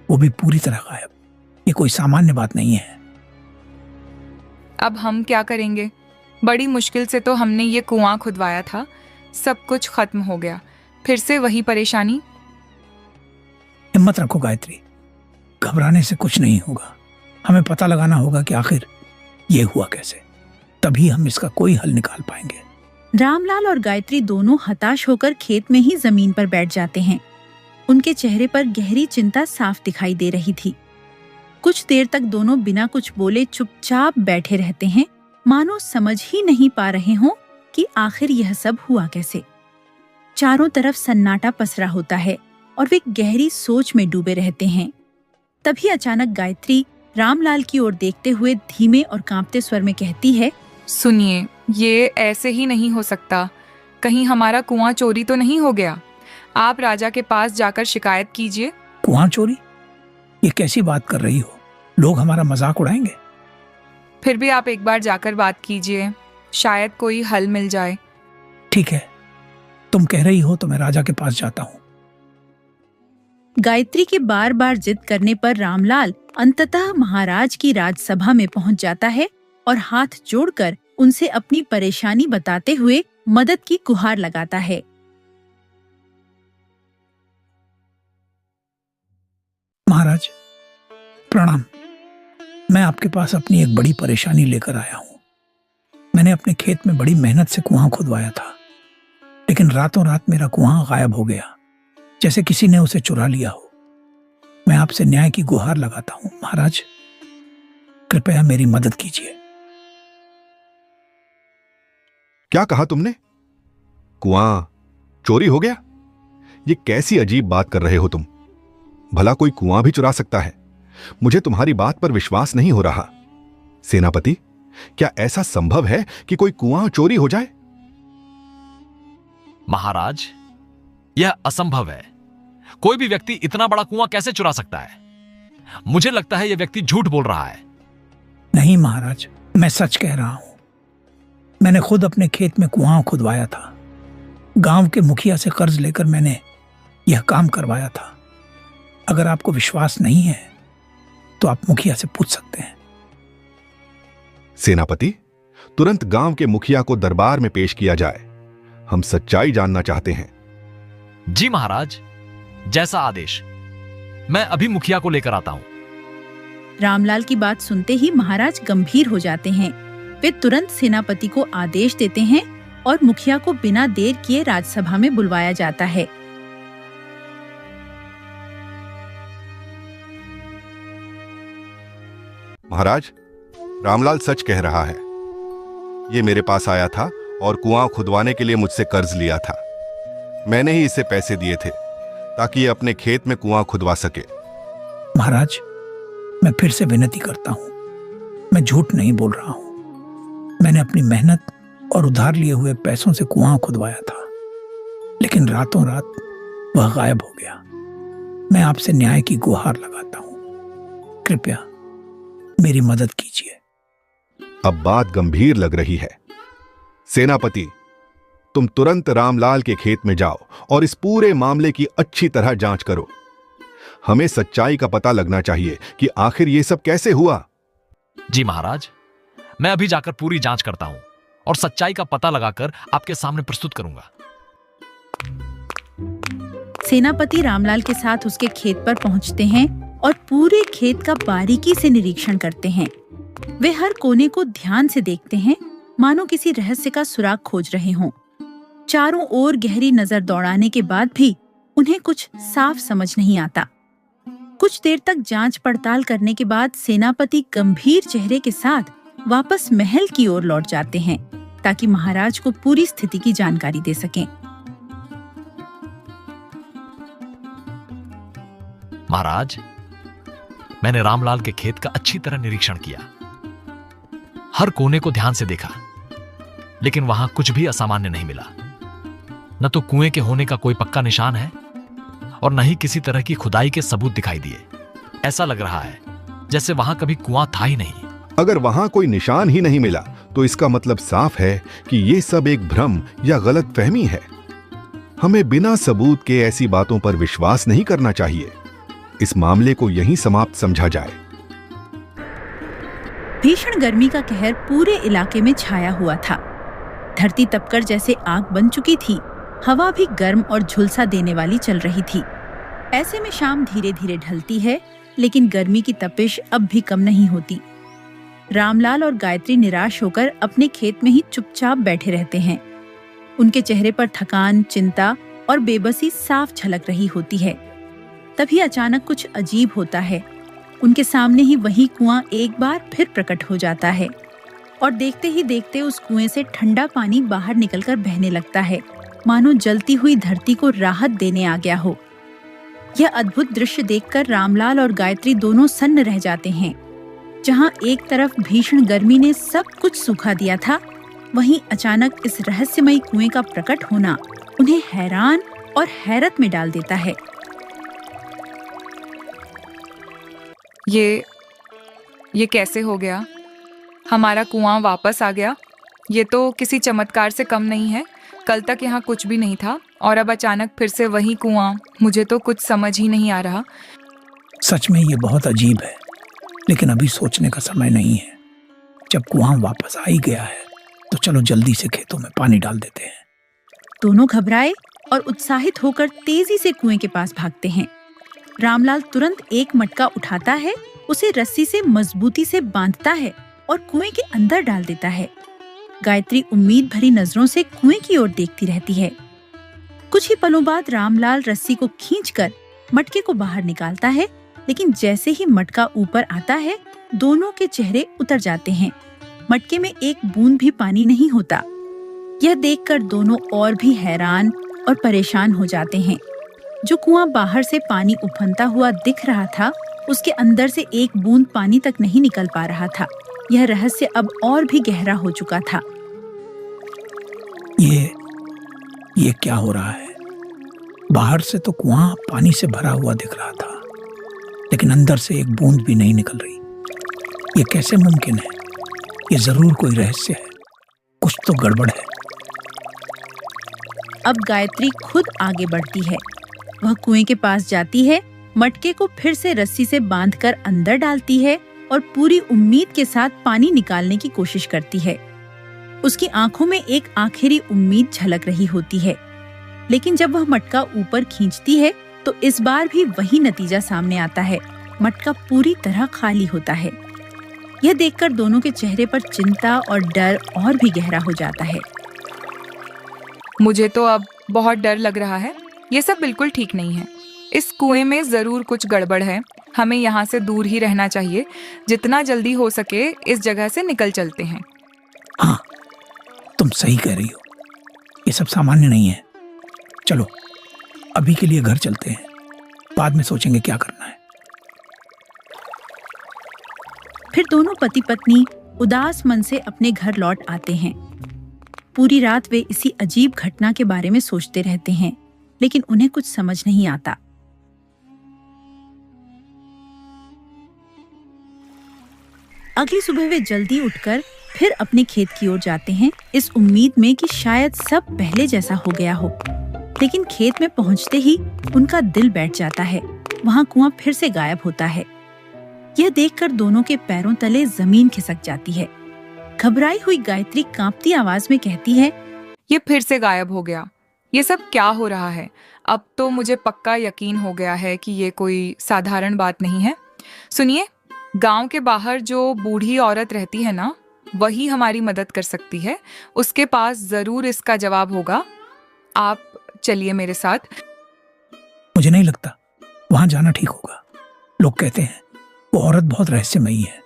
S14: वो भी पूरी तरह गायब। ये कोई सामान्य बात नहीं है।
S13: अब हम क्या करेंगे? बड़ी मुश्किल से तो हमने ये कुआं खुदवाया था, सब कुछ खत्म हो गया, फिर से वही परेशानी।
S14: हिम्मत रखो गायत्री, घबराने से कुछ नहीं होगा। हमें पता लगाना होगा कि आखिर ये हुआ कैसे, तभी हम इसका कोई हल निकाल पाएंगे।
S12: रामलाल और गायत्री दोनों हताश होकर खेत में ही जमीन पर बैठ जाते हैं। उनके चेहरे पर गहरी चिंता साफ दिखाई दे रही थी। कुछ देर तक दोनों बिना कुछ बोले चुपचाप बैठे रहते हैं, मानो समझ ही नहीं पा रहे हों कि आखिर यह सब हुआ कैसे। चारों तरफ सन्नाटा पसरा होता है और वे गहरी सोच में डूबे रहते हैं। तभी अचानक गायत्री रामलाल की ओर देखते हुए धीमे और कांपते स्वर में कहती है,
S13: सुनिए, ये ऐसे ही नहीं हो सकता। कहीं हमारा कुआं चोरी तो नहीं हो गया? आप राजा के पास जाकर शिकायत कीजिए।
S14: कुआं चोरी? ये कैसी बात कर रही हो? लोग हमारा मजाक उड़ाएंगे।
S13: फिर भी आप एक बार जाकर बात कीजिए, शायद कोई हल मिल जाए।
S14: ठीक है, तुम कह रही हो तो मैं राजा के पास जाता हूँ।
S12: गायत्री के बार बार जिद करने पर रामलाल अंततः महाराज की राजसभा में पहुंच जाता है और हाथ जोड़कर उनसे अपनी परेशानी बताते हुए मदद की गुहार लगाता है।
S14: महाराज प्रणाम, मैं आपके पास अपनी एक बड़ी परेशानी लेकर आया हूँ। मैंने अपने खेत में बड़ी मेहनत से कुआं खुदवाया था, लेकिन रातों रात मेरा कुआं गायब हो गया, जैसे किसी ने उसे चुरा लिया हो। मैं आपसे न्याय की गुहार लगाता हूँ महाराज, कृपया मेरी मदद कीजिए।
S16: क्या कहा तुमने? कुआं चोरी हो गया? ये कैसी अजीब बात कर रहे हो तुम? भला कोई कुआं भी चुरा सकता है? मुझे तुम्हारी बात पर विश्वास नहीं हो रहा। सेनापति, क्या ऐसा संभव है कि कोई कुआं चोरी हो जाए?
S17: महाराज, यह असंभव है। कोई भी व्यक्ति इतना बड़ा कुआं कैसे चुरा सकता है? मुझे लगता है यह व्यक्ति झूठ बोल रहा है।
S14: नहीं महाराज, मैं सच कह रहा हूं। मैंने खुद अपने खेत में कुआं खुदवाया था। गांव के मुखिया से कर्ज लेकर मैंने यह काम करवाया था। अगर आपको विश्वास नहीं है तो आप मुखिया से पूछ सकते हैं।
S16: सेनापति, तुरंत गांव के मुखिया को दरबार में पेश किया जाए। हम सच्चाई जानना चाहते हैं।
S17: जी महाराज, जैसा आदेश। मैं अभी मुखिया को लेकर आता हूं।
S12: रामलाल की बात सुनते ही महाराज गंभीर हो जाते हैं। वे तुरंत सेनापति को आदेश देते हैं और मुखिया को बिना देर किए राजसभा में बुलवाया जाता है।
S16: महाराज, रामलाल सच कह रहा है। ये मेरे पास आया था और कुआं खुदवाने के लिए मुझसे कर्ज लिया था। मैंने ही इसे पैसे दिए थे ताकि ये अपने खेत में कुआं खुदवा सके।
S14: महाराज, मैं फिर से विनती करता हूं, मैं झूठ नहीं बोल रहा हूं। मैंने अपनी मेहनत और उधार लिए हुए पैसों से कुआं खुदवाया था, लेकिन रातों रात वह गायब हो गया। मैं आपसे न्याय की गुहार लगाता हूं, कृपया मेरी मदद कीजिए।
S16: अब बात गंभीर लग रही है। सेनापति, तुम तुरंत रामलाल के खेत में जाओ और इस पूरे मामले की अच्छी तरह जांच करो। हमें सच्चाई का पता लगना चाहिए कि आखिर ये सब कैसे हुआ।
S17: जी महाराज, मैं अभी जाकर पूरी जांच करता हूं और सच्चाई का पता लगाकर आपके सामने प्रस्तुत करूंगा।
S12: सेनापति रामलाल के साथ उसके खेत पर पहुंचते हैं और पूरे खेत का बारीकी से निरीक्षण करते हैं। वे हर कोने को ध्यान से देखते हैं, मानो किसी रहस्य का सुराग खोज रहे हों। चारों ओर गहरी नजर दौड़ाने के बाद भी उन्हें कुछ साफ समझ नहीं आता। कुछ देर तक जांच पड़ताल करने के बाद सेनापति गंभीर चेहरे के साथ वापस महल की ओर लौट जाते हैं। ताकि महाराज को पूरी स्थिति की जानकारी दे सकें।
S17: महाराज, मैंने रामलाल के खेत का अच्छी तरह निरीक्षण किया। हर कोने को ध्यान से देखा, लेकिन वहां कुछ भी असामान्य नहीं मिला। न तो कुएं के होने का कोई पक्का निशान है और न ही किसी तरह की खुदाई के सबूत दिखाई दिए। ऐसा लग रहा है जैसे वहां कभी कुआं था ही नहीं।
S16: अगर वहां कोई निशान ही नहीं मिला तो इसका मतलब साफ है कि ये सब एक भ्रम या गलत फहमी है। हमें बिना सबूत के ऐसी बातों पर विश्वास नहीं करना चाहिए। इस मामले को यहीं समाप्त समझा जाए।
S12: भीषण गर्मी का कहर पूरे इलाके में छाया हुआ था। धरती तपकर जैसे आग बन चुकी थी। हवा भी गर्म और झुलसा देने वाली चल रही थी। ऐसे में शाम धीरे धीरे ढलती है, लेकिन गर्मी की तपिश अब भी कम नहीं होती। रामलाल और गायत्री निराश होकर अपने खेत में ही चुपचाप बैठे रहते हैं। उनके चेहरे पर थकान, चिंता और बेबसी साफ झलक रही होती है। तभी अचानक कुछ अजीब होता है। उनके सामने ही वही कुआं एक बार फिर प्रकट हो जाता है और देखते ही देखते उस कुएं से ठंडा पानी बाहर निकलकर बहने लगता है, मानो जलती हुई धरती को राहत देने आ गया हो। यह अद्भुत दृश्य देखकर रामलाल और गायत्री दोनों सन्न रह जाते हैं। जहां एक तरफ भीषण गर्मी ने सब कुछ सूखा दिया था, वहीं अचानक इस रहस्यमयी कुएं का प्रकट होना उन्हें हैरान और हैरत में डाल देता है।
S13: ये कैसे हो गया? हमारा कुआं वापस आ गया। ये तो किसी चमत्कार से कम नहीं है। कल तक यहाँ कुछ भी नहीं था और अब अचानक फिर से वही कुआं। मुझे तो कुछ समझ ही नहीं आ रहा।
S14: सच में ये बहुत अजीब है, लेकिन अभी सोचने का समय नहीं है। जब कुआं वापस आ ही गया है तो चलो जल्दी से खेतों में पानी डाल देते हैं।
S12: दोनों घबराए और उत्साहित होकर तेजी से कुएं के पास भागते हैं। रामलाल तुरंत एक मटका उठाता है, उसे रस्सी से मजबूती से बांधता है और कुएं के अंदर डाल देता है। गायत्री उम्मीद भरी नजरों से कुएं की ओर देखती रहती है। कुछ ही पलों बाद रामलाल रस्सी को खींचकर मटके को बाहर निकालता है, लेकिन जैसे ही मटका ऊपर आता है, दोनों के चेहरे उतर जाते हैं। मटके में एक बूंद भी पानी नहीं होता। यह देखकर दोनों और भी हैरान और परेशान हो जाते हैं। जो कुआं बाहर से पानी उफनता हुआ दिख रहा था, उसके अंदर से एक बूंद पानी तक नहीं निकल पा रहा था। यह रहस्य अब और भी गहरा हो चुका था।
S14: ये क्या हो रहा है? बाहर से तो कुआं पानी से भरा हुआ दिख रहा था, लेकिन अंदर से एक बूंद भी नहीं निकल रही। ये कैसे मुमकिन है? ये जरूर कोई रहस्य है। कुछ तो गड़बड़ है।
S12: अब गायत्री खुद आगे बढ़ती है। वह कुएं के पास जाती है, मटके को फिर से रस्सी से बांधकर अंदर डालती है और पूरी उम्मीद के साथ पानी निकालने की कोशिश करती है। उसकी आंखों में एक आखिरी उम्मीद झलक रही होती है, लेकिन जब वह मटका ऊपर खींचती है तो इस बार भी वही नतीजा सामने आता है। मटका पूरी तरह खाली होता है। यह देखकर दोनों के चेहरे पर चिंता और डर और भी गहरा हो जाता है।
S13: मुझे तो अब बहुत डर लग रहा है। ये सब बिल्कुल ठीक नहीं है। इस कुएं में जरूर कुछ गड़बड़ है। हमें यहाँ से दूर ही रहना चाहिए। जितना जल्दी हो सके इस जगह से निकल चलते हैं।
S14: हाँ, तुम सही कह रही हो। ये सब सामान्य नहीं है। चलो अभी के लिए घर चलते हैं, बाद में सोचेंगे क्या करना है।
S12: फिर दोनों पति पत्नी उदास मन से अपने घर लौट आते हैं। पूरी रात वे इसी अजीब घटना के बारे में सोचते रहते हैं, लेकिन उन्हें कुछ समझ नहीं आता। अगली सुबह वे जल्दी उठकर फिर अपने खेत की ओर जाते हैं, इस उम्मीद में कि शायद सब पहले जैसा हो गया हो। लेकिन खेत में पहुंचते ही उनका दिल बैठ जाता है। वहां कुआं फिर से गायब होता है। यह देखकर दोनों के पैरों तले जमीन खिसक जाती है। घबराई हुई गायत्री कांपती आवाज में कहती है,
S13: ये फिर से गायब हो गया। ये सब क्या हो रहा है? अब तो मुझे पक्का यकीन हो गया है कि ये कोई साधारण बात नहीं है। सुनिए, गांव के बाहर जो बूढ़ी औरत रहती है ना, वही हमारी मदद कर सकती है। उसके पास जरूर इसका जवाब होगा। आप चलिए मेरे साथ।
S14: मुझे नहीं लगता वहां जाना ठीक होगा। लोग कहते हैं वो औरत बहुत रहस्यमयी है।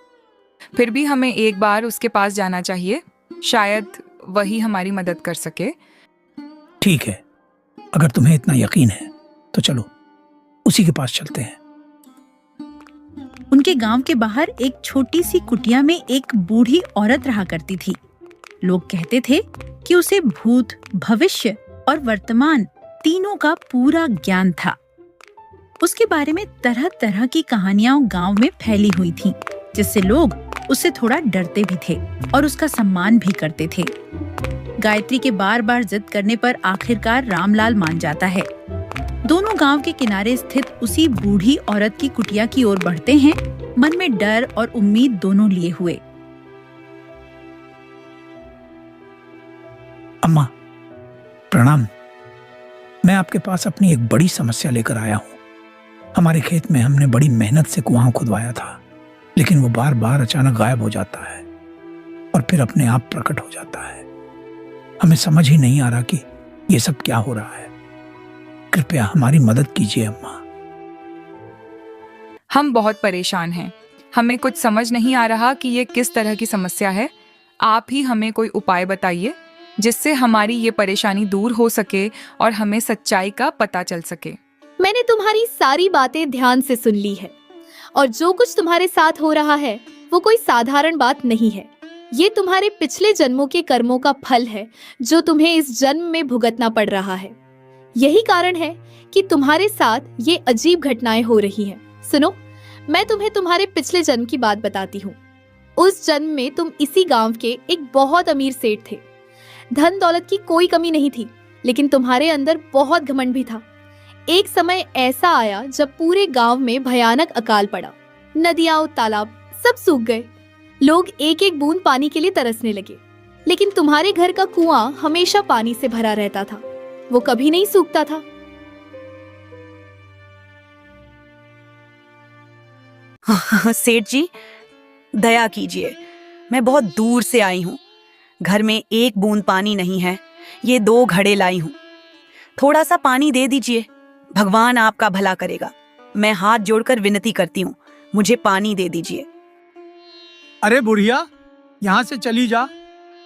S13: फिर भी हमें एक बार उसके पास जाना चाहिए। शायद वही हमारी मदद कर सके।
S14: ठीक है, अगर तुम्हें इतना यकीन है तो चलो उसी के पास चलते हैं।
S12: उनके गांव के बाहर एक छोटी सी कुटिया में एक बूढ़ी औरत रहा करती थी। लोग कहते थे कि उसे भूत, भविष्य और वर्तमान तीनों का पूरा ज्ञान था। उसके बारे में तरह तरह की कहानियां गांव में फैली हुई थीं, जिससे लोग उससे थोड़ा डरते भी थे और उसका सम्मान भी करते थे। गायत्री के बार बार जिद करने पर आखिरकार रामलाल मान जाता है। दोनों गांव के किनारे स्थित उसी बूढ़ी औरत की कुटिया की ओर बढ़ते हैं, मन में डर और उम्मीद दोनों लिए हुए।
S14: अम्मा, प्रणाम। मैं आपके पास अपनी एक बड़ी समस्या लेकर आया हूँ। हमारे खेत में हमने बड़ी मेहनत से कुआं खुदवाया था, लेकिन वो बार बार अचानक गायब हो जाता है और फिर अपने आप प्रकट हो जाता है। हमें समझ ही नहीं आ रहा कि ये सब क्या हो रहा है। कृपया हमारी मदद कीजिए अम्मा।
S13: हम बहुत परेशान हैं। हमें कुछ समझ नहीं आ रहा कि ये किस तरह की समस्या है। आप ही हमें कोई उपाय बताइए जिससे हमारी ये परेशानी दूर हो सके और हमें सच्चाई का पता चल सके।
S18: मैंने तुम्हारी सारी बातें ध्यान से सुन ली है और जो कुछ तुम्हारे साथ हो रहा है वो कोई साधारण बात नहीं है। ये तुम्हारे पिछले जन्मों के कर्मों का फल है जो तुम्हें इस जन्म में भुगतना पड़ रहा है। यही कारण है कि तुम्हारे साथ ये अजीब घटनाएं हो रही हैं। सुनो, मैं तुम्हें तुम्हारे पिछले जन्म की बात बताती हूँ। उस जन्म में तुम इसी गांव के एक बहुत अमीर सेठ थे। धन दौलत की कोई कमी नहीं थी, लेकिन तुम्हारे अंदर बहुत घमंड भी था। एक समय ऐसा आया जब पूरे गांव में भयानक अकाल पड़ा। नदियां और तालाब सब सूख गए। लोग एक एक बूंद पानी के लिए तरसने लगे, लेकिन तुम्हारे घर का कुआं हमेशा पानी से भरा रहता था। वो कभी नहीं सूखता था।
S9: सेठ जी, दया कीजिए, मैं बहुत दूर से आई हूँ। घर में एक बूंद पानी नहीं है। ये 2 घड़े लाई हूँ। थोड़ा सा पानी दे दीजिए, भगवान आपका भला करेगा। मैं हाथ जोड़कर विनती करती हूँ, मुझे पानी दे दीजिए।
S14: अरे बुढ़िया, यहाँ से चली जा।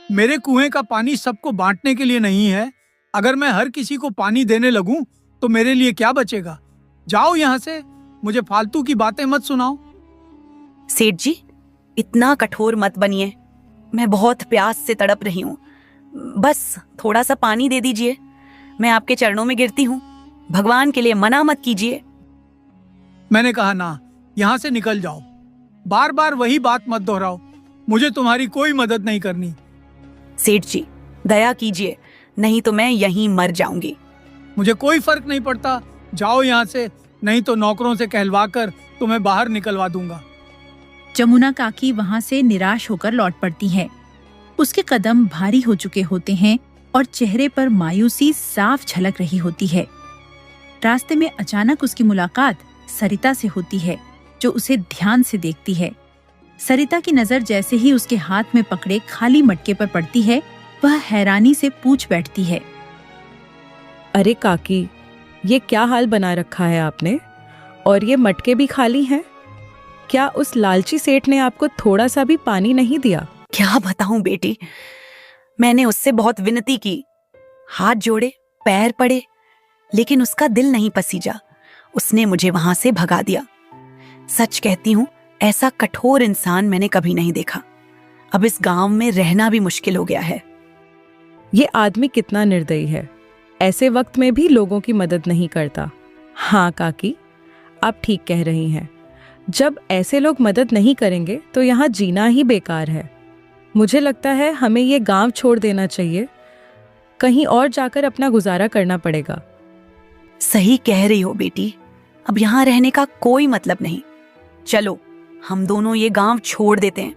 S14: मेरे कुएं का पानी सबको बांटने के लिए नहीं है। अगर मैं हर किसी को पानी देने लगूं तो मेरे लिए क्या बचेगा। जाओ यहाँ से, मुझे फालतू की बातें मत सुनाओ।
S9: सेठ जी, इतना कठोर मत बनिए। मैं बहुत प्यास से तड़प रही हूँ। बस थोड़ा सा पानी दे दीजिए। मैं आपके चरणों में गिरती हूँ, भगवान के लिए मना मत कीजिए।
S14: मैंने कहा ना, यहाँ से निकल जाओ। बार बार वही बात मत दोहराओ। मुझे तुम्हारी कोई मदद नहीं करनी।
S9: सेठ जी, दया कीजिए, नहीं तो मैं यहीं मर जाऊंगी।
S14: मुझे कोई फर्क नहीं पड़ता। जाओ यहाँ से, नहीं तो नौकरों से कहलवाकर तुम्हें बाहर निकलवा दूंगा।
S12: जमुना काकी वहां से निराश होकर लौट पड़ती है। उसके कदम भारी हो चुके होते हैं और चेहरे पर मायूसी साफ झलक रही होती है। रास्ते में अचानक उसकी मुलाकात सरिता से होती है, जो उसे ध्यान से देखती है। सरिता की नजर जैसे ही उसके हाथ में पकड़े खाली मटके पर पड़ती है, वह हैरानी से पूछ बैठती है,
S19: अरे काकी, ये क्या हाल बना रखा है आपने? और ये मटके भी खाली हैं? क्या उस लालची सेठ ने आपको थोड़ा सा भी पानी नहीं दिया?
S9: क्या बताऊं बेटी, मैंने उससे बहुत विनती की, हाथ जोड़े, पैर पड़े, लेकिन उसका दिल नहीं पसीजा। उसने मुझे वहां से भगा दिया। सच कहती हूँ, ऐसा कठोर इंसान मैंने कभी नहीं देखा। अब इस गांव में रहना भी मुश्किल हो गया है।
S19: ये आदमी कितना निर्दयी है, ऐसे वक्त में भी लोगों की मदद नहीं करता। हाँ काकी, आप ठीक कह रही हैं। जब ऐसे लोग मदद नहीं करेंगे तो यहाँ जीना ही बेकार है। मुझे लगता है हमें ये गांव छोड़ देना चाहिए। कहीं और जाकर अपना गुजारा करना पड़ेगा।
S9: सही कह रही हो बेटी, अब यहाँ रहने का कोई मतलब नहीं। चलो हम दोनों ये गांव छोड़ देते हैं,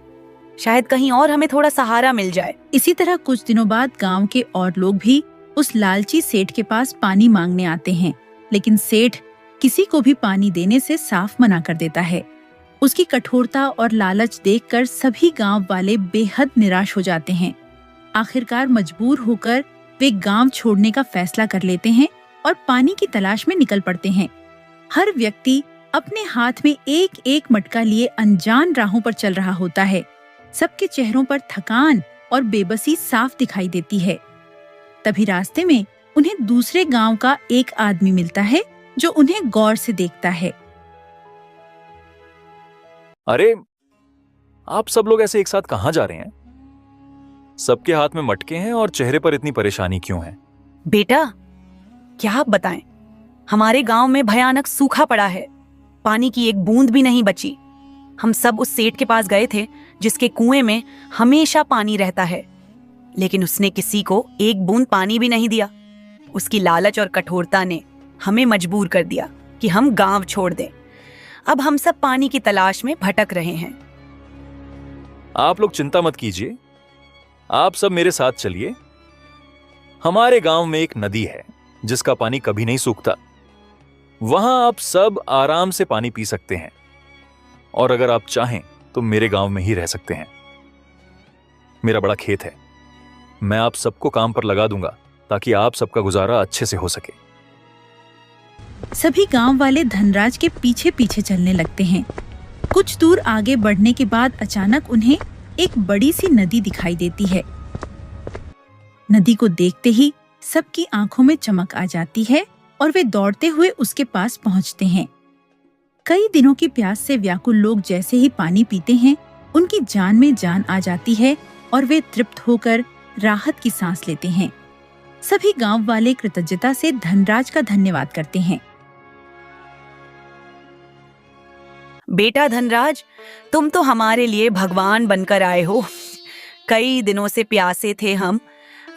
S9: शायद कहीं और हमें थोड़ा सहारा मिल जाए।
S12: इसी तरह कुछ दिनों बाद गांव के और लोग भी उस लालची सेठ के पास पानी मांगने आते हैं, लेकिन सेठ किसी को भी पानी देने से साफ मना कर देता है। उसकी कठोरता और लालच देखकर सभी गांव वाले बेहद निराश हो जाते हैं। आखिरकार मजबूर होकर वे गांव छोड़ने का फैसला कर लेते हैं और पानी की तलाश में निकल पड़ते हैं। हर व्यक्ति अपने हाथ में एक एक मटका लिए अनजान राहों पर चल रहा होता है। सबके चेहरों पर थकान और बेबसी साफ दिखाई देती है। तभी रास्ते में उन्हें दूसरे गांव का एक आदमी मिलता है जो उन्हें गौर से देखता है।
S20: अरे, आप सब लोग ऐसे एक साथ कहाँ जा रहे हैं? सबके हाथ में मटके हैं और चेहरे पर इतनी परेशानी क्यों है?
S9: बेटा, क्या आप बताएं, हमारे गांव में भयानक सूखा पड़ा है। पानी की एक बूंद भी नहीं बची। हम सब उस सेठ के पास गए थे जिसके कुएं में हमेशा पानी रहता है, लेकिन उसने किसी को एक बूंद पानी भी नहीं दिया। उसकी लालच और कठोरता ने हमें मजबूर कर दिया कि हम गांव छोड़ दें। अब हम सब पानी की तलाश में भटक रहे हैं।
S20: आप लोग चिंता मत कीजिए, आप सब मेरे साथ चलिए। हमारे गांव में एक नदी है जिसका पानी कभी नहीं सूखता। वहां आप सब आराम से पानी पी सकते हैं, और अगर आप चाहें तो मेरे गांव में ही रह सकते हैं। मेरा बड़ा खेत है, मैं आप सबको काम पर लगा दूंगा ताकि आप सबका गुजारा अच्छे से हो सके।
S12: सभी गांव वाले धनराज के पीछे पीछे चलने लगते हैं। कुछ दूर आगे बढ़ने के बाद अचानक उन्हें एक बड़ी सी नदी दिखाई देती है। नदी को देखते ही सबकी आंखों में चमक आ जाती है और वे दौड़ते हुए उसके पास पहुंचते हैं। कई दिनों की प्यास से व्याकुल लोग जैसे ही पानी पीते हैं, उनकी जान में जान आ जाती है और वे तृप्त होकर राहत की सांस लेते हैं। सभी गांव वाले कृतज्ञता से धनराज का धन्यवाद करते हैं।
S9: बेटा धनराज, तुम तो हमारे लिए भगवान बनकर आए हो। कई दिनों से प्यासे थे हम,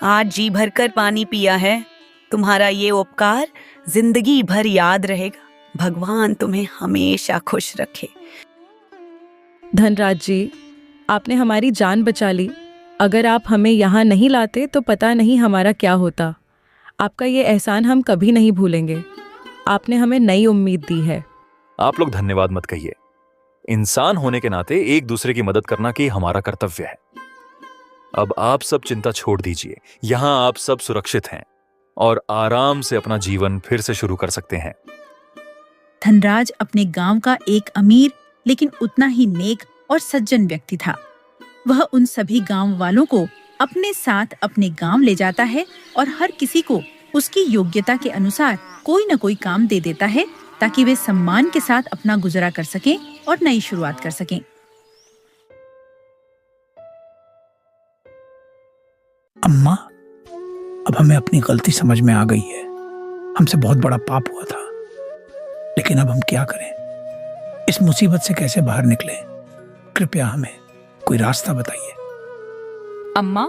S9: आज जी भरकर पानी पिया है। तुम्हारा ये उपकार जिंदगी भर याद रहेगा। भगवान तुम्हें हमेशा खुश रखे।
S19: धनराज जी, आपने हमारी जान बचा ली। अगर आप हमें यहाँ नहीं लाते तो पता नहीं हमारा क्या होता। आपका ये एहसान हम कभी नहीं भूलेंगे। आपने हमें नई उम्मीद दी है।
S20: आप लोग धन्यवाद मत कहिए। इंसान होने के नाते एक दूसरे की मदद करना कि हमारा कर्तव्य है। अब आप सब चिंता छोड़ दीजिए। यहां आप सब सुरक्षित हैं और आराम से अपना जीवन फिर से शुरू कर सकते हैं।
S12: धनराज अपने गांव का एक अमीर लेकिन उतना ही नेक और सज्जन व्यक्ति था। वह उन सभी गांव वालों को अपने साथ अपने गांव ले जाता है और हर किसी को उसकी योग्यता के अनुसार कोई न कोई काम दे देता है ताकि वे सम्मान के साथ अपना गुजारा कर सकें और नई शुरुआत कर सकें।
S14: अम्मा, अब हमें अपनी गलती समझ में आ गई है। हमसे बहुत बड़ा पाप हुआ था, लेकिन अब हम क्या करें? इस मुसीबत से कैसे बाहर निकलें? कृपया हमें कोई रास्ता बताइए।
S13: अम्मा,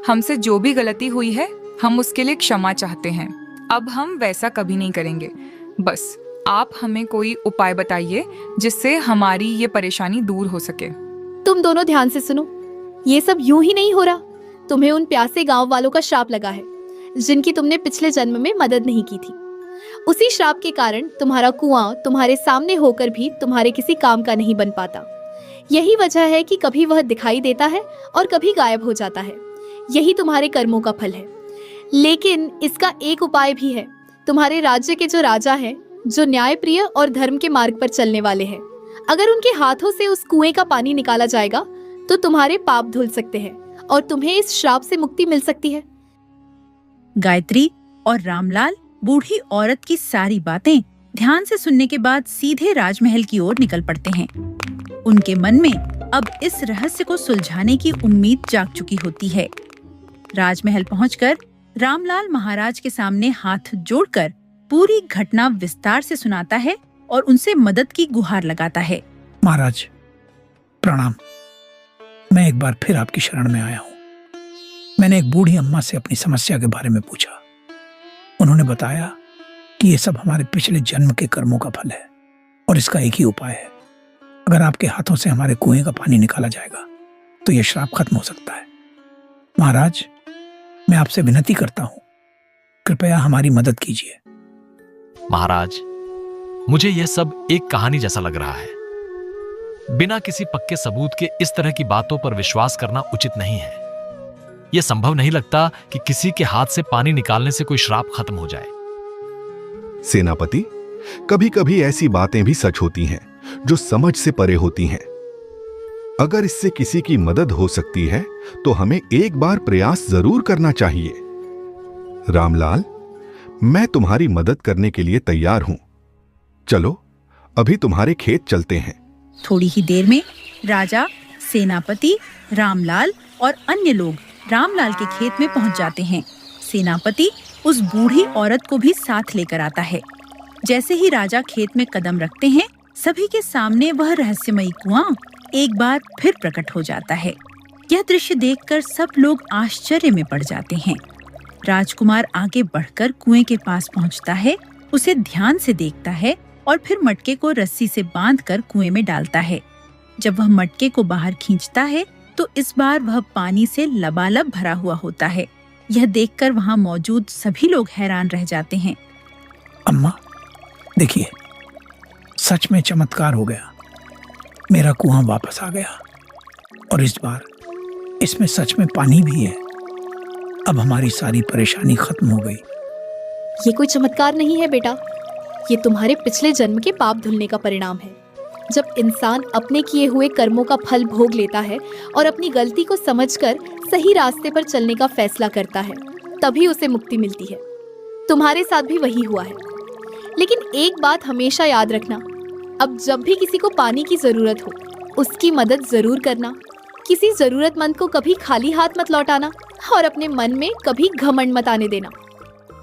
S13: हमसे जो भी गलती हुई है हम उसके लिए क्षमा चाहते हैं। अब हम वैसा कभी नहीं करेंगे। बस आप हमें कोई उपाय बताइए जिससे हमारी ये परेशानी दूर हो सके।
S18: तुम दोनों ध्यान से सुनो। ये सब यूं ही नहीं हो रहा। तुम्हें उन प्यासे गांव वालों का श्राप लगा है जिनकी तुमने पिछले जन्म में मदद नहीं की थी। उसी श्राप के कारण तुम्हारा कुआं तुम्हारे सामने होकर भी तुम्हारे किसी काम का नहीं बन पाता। यही वजह है कि कभी वह दिखाई देता है और कभी गायब हो जाता है। यही तुम्हारे कर्मों का फल है। लेकिन इसका एक उपाय भी है। तुम्हारे राज्य के जो राजा हैं, जो न्यायप्रिय और धर्म के मार्ग पर चलने वाले हैं, अगर उनके हाथों से उस कुएं का पानी निकाला जाएगा तो तुम्हारे पाप धुल सकते हैं और तुम्हें इस श्राप से मुक्ति मिल सकती है।
S12: गायत्री और रामलाल बूढ़ी औरत की सारी बातें ध्यान से सुनने के बाद सीधे राजमहल की ओर निकल पड़ते हैं। उनके मन में अब इस रहस्य को सुलझाने की उम्मीद जाग चुकी होती है। राजमहल पहुंचकर रामलाल महाराज के सामने हाथ जोड़कर पूरी घटना विस्तार से सुनाता है और उनसे मदद की गुहार लगाता है।
S14: महाराज, प्रणाम। मैं एक बार फिर आपकी शरण में आया हूँ। मैंने एक बूढ़ी अम्मा से अपनी समस्या के बारे में पूछा। उन्होंने बताया कि ये सब हमारे पिछले जन्म के कर्मों का फल है और इसका एक ही उपाय है। अगर आपके हाथों से हमारे कुएं का पानी निकाला जाएगा तो यह श्राप खत्म हो सकता है। महाराज, मैं आपसे विनती करता हूँ, कृपया हमारी मदद कीजिए।
S17: महाराज, मुझे यह सब एक कहानी जैसा लग रहा है। बिना किसी पक्के सबूत के इस तरह की बातों पर विश्वास करना उचित नहीं है। यह संभव नहीं लगता कि किसी के हाथ से पानी निकालने से कोई श्राप खत्म हो जाए।
S16: सेनापति, कभी कभी ऐसी बातें भी सच होती हैं जो समझ से परे होती हैं। अगर इससे किसी की मदद हो सकती है तो हमें एक बार प्रयास जरूर करना चाहिए। रामलाल, मैं तुम्हारी मदद करने के लिए तैयार हूं। चलो अभी तुम्हारे खेत चलते हैं।
S12: थोड़ी ही देर में राजा, सेनापति, रामलाल और अन्य लोग रामलाल के खेत में पहुंच जाते हैं। सेनापति उस बूढ़ी औरत को भी साथ लेकर आता है। जैसे ही राजा खेत में कदम रखते हैं, सभी के सामने वह रहस्यमयी कुआं एक बार फिर प्रकट हो जाता है। यह दृश्य देखकर सब लोग आश्चर्य में पड़ जाते हैं। राजकुमार आगे बढ़कर कुएं के पास पहुंचता है, उसे ध्यान से देखता है और फिर मटके को रस्सी से बांधकर कुएं में डालता है। जब वह मटके को बाहर खींचता है तो इस बार वह पानी से लबालब भरा हुआ होता है। यह देखकर वहां मौजूद सभी लोग हैरान रह जाते हैं।
S14: अम्मा, देखिए, सच में चमत्कार हो गया। मेरा कुआं वापस आ गया और इस बार इसमें सच में पानी भी है। अब हमारी सारी परेशानी खत्म हो गई।
S18: ये कोई चमत्कार नहीं है बेटा, ये तुम्हारे पिछले जन्म के पाप धुलने का परिणाम है। जब इंसान अपने किए हुए कर्मों का फल भोग लेता है और अपनी गलती को समझकर सही रास्ते पर चलने का फैसला करता है, तभी उसे मुक्ति मिलती है। तुम्हारे साथ भी वही हुआ है। लेकिन एक बात हमेशा याद रखना, अब जब भी किसी को पानी की जरूरत हो, उसकी मदद जरूर करना। किसी जरूरतमंद को कभी खाली हाथ मत लौटाना और अपने मन में कभी घमंड मत आने देना।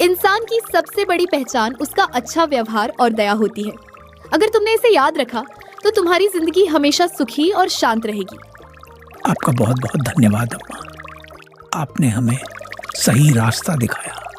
S18: इंसान की सबसे बड़ी पहचान उसका अच्छा व्यवहार और दया होती है। अगर तुमने इसे याद रखा तो तुम्हारी जिंदगी हमेशा सुखी और शांत रहेगी।
S14: आपका बहुत बहुत धन्यवाद अम्मा, आपने हमें सही रास्ता दिखाया।